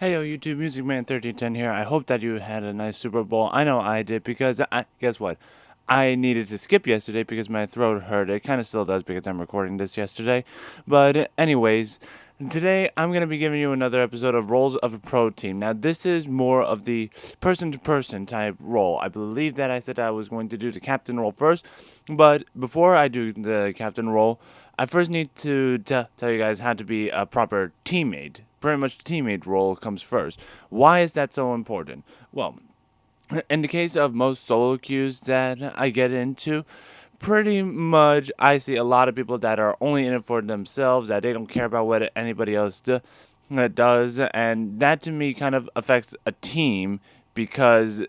Hey yo, YouTube Music Man 1310 here. I hope that you had a nice Super Bowl. I know I did because guess what? I needed to skip yesterday because my throat hurt. It kind of still does because I'm recording this yesterday. But anyways, today I'm going to be giving you another episode of Roles of a Pro Team. Now this is more of the person to person type role. I believe that I said I was going to do the captain role first, but before I do the captain role, I first need to tell you guys how to be a proper teammate. Pretty much the teammate role comes first. Why is that so important? Well, in the case of most solo queues that I get into, pretty much I see a lot of people that are only in it for themselves, that they don't care about what anybody else does, and that to me kind of affects a team because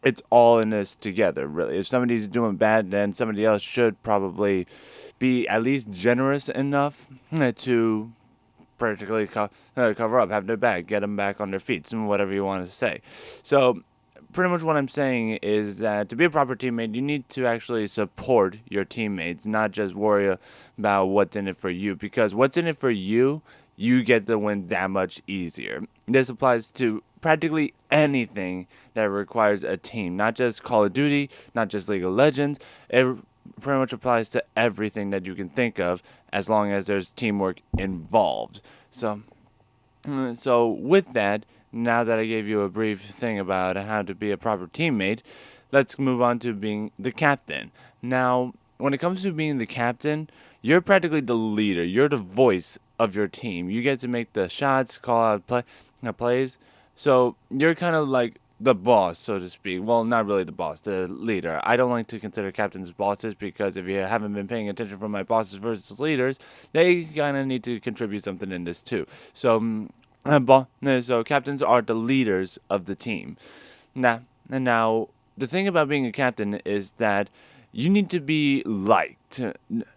it's all in this together, really. If somebody's doing bad, then somebody else should probably be at least generous enough to practically cover up, have their back, get them back on their feet, and whatever you want to say. So, pretty much what I'm saying is that to be a proper teammate, you need to actually support your teammates, not just worry about what's in it for you. Because what's in it for you, you get the win that much easier. This applies to practically anything that requires a team, not just Call of Duty, not just League of Legends. It pretty much applies to everything that you can think of as long as there's teamwork involved. So with that, now that I gave you a brief thing about how to be a proper teammate, let's move on to being the captain. Now, when it comes to being the captain, you're practically the leader. You're the voice of your team. You get to make the shots, call out plays. So you're kind of like the boss, so to speak. Well, not really the boss, the leader. I don't like to consider captains bosses because if you haven't been paying attention from my bosses versus leaders, they kind of need to contribute something in this too. So captains are the leaders of the team. Now, the thing about being a captain is that you need to be liked.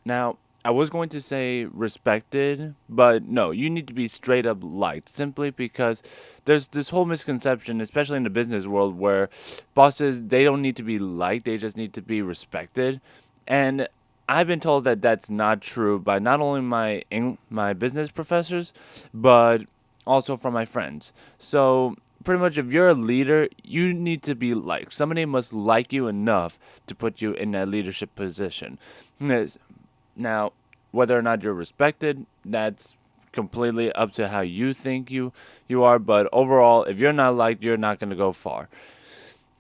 Now, I was going to say respected, but no, you need to be straight up liked simply because there's this whole misconception, especially in the business world, where bosses, they don't need to be liked, they just need to be respected. And I've been told that that's not true by not only my business professors, but also from my friends. So pretty much if you're a leader, you need to be liked. Somebody must like you enough to put you in that leadership position. Now, whether or not you're respected, that's completely up to how you think you are. But overall, if you're not liked, you're not going to go far.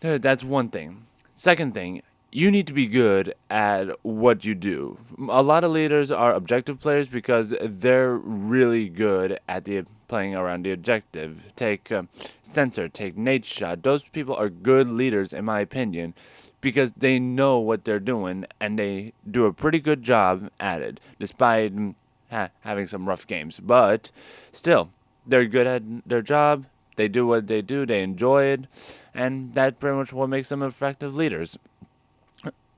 That's one thing. Second thing, you need to be good at what you do. A lot of leaders are objective players because they're really good at the playing around the objective. Take Sensor, take Nate Shot. Those people are good leaders, in my opinion, because they know what they're doing and they do a pretty good job at it, despite having some rough games. But still, they're good at their job. They do what they do. They enjoy it, and that's pretty much what makes them effective leaders.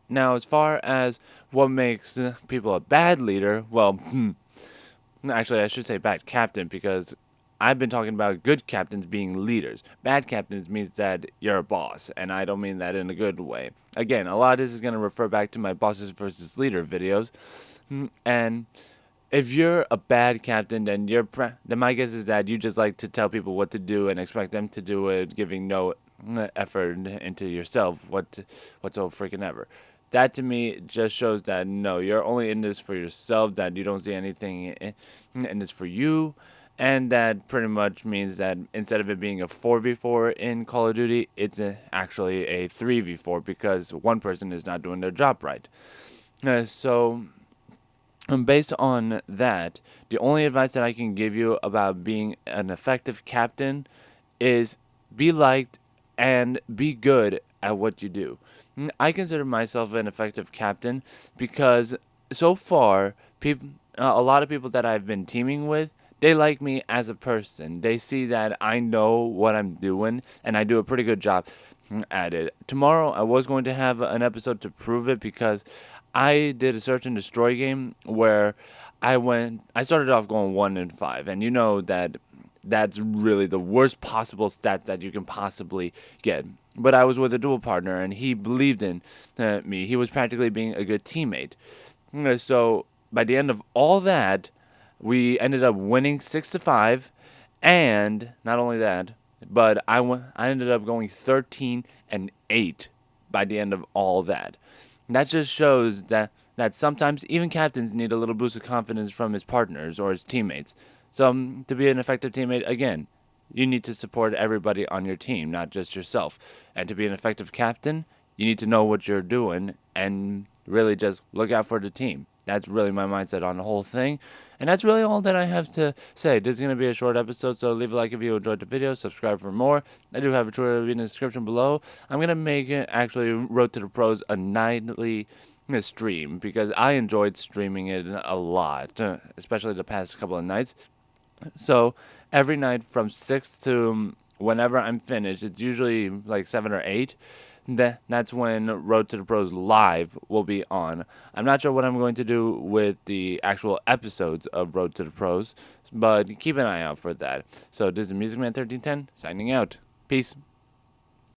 Now, as far as what makes people a bad leader, well, actually, I should say bad captain because I've been talking about good captains being leaders. Bad captains means that you're a boss, and I don't mean that in a good way. Again, a lot of this is going to refer back to my bosses versus leader videos, and if you're a bad captain, then then my guess is that you just like to tell people what to do and expect them to do it, giving no effort into yourself whatsoever freaking ever. That to me just shows that no, you're only in this for yourself. That you don't see anything in this for you, and that pretty much means that instead of it being a 4v4 in Call of Duty, it's actually a 3v4 because one person is not doing their job right. So based on that, the only advice that I can give you about being an effective captain is be liked and be good at what you do. I consider myself an effective captain because so far, a lot of people that I've been teaming with, they like me as a person. They see that I know what I'm doing and I do a pretty good job at it. Tomorrow, I was going to have an episode to prove it because I did a search and destroy game where I started off going 1-5, and you know that that's really the worst possible stat that you can possibly get. But I was with a dual partner, and he believed in me. He was practically being a good teammate. So by the end of all that, we ended up winning 6-5, And not only that, but I ended up going 13-8 by the end of all that. That just shows that sometimes even captains need a little boost of confidence from his partners or his teammates. So to be an effective teammate, again, you need to support everybody on your team, not just yourself. And to be an effective captain, you need to know what you're doing and really just look out for the team. That's really my mindset on the whole thing. And that's really all that I have to say. This is going to be a short episode, so leave a like if you enjoyed the video. Subscribe for more. I do have a Twitter in the description below. I'm going to make it actually Road to the Pros a nightly stream because I enjoyed streaming it a lot, especially the past couple of nights. So every night from 6 to whenever I'm finished, it's usually like 7 or 8. That's when Road to the Pros Live will be on. I'm not sure what I'm going to do with the actual episodes of Road to the Pros, but keep an eye out for that. So this is Music Man 1310 signing out. Peace.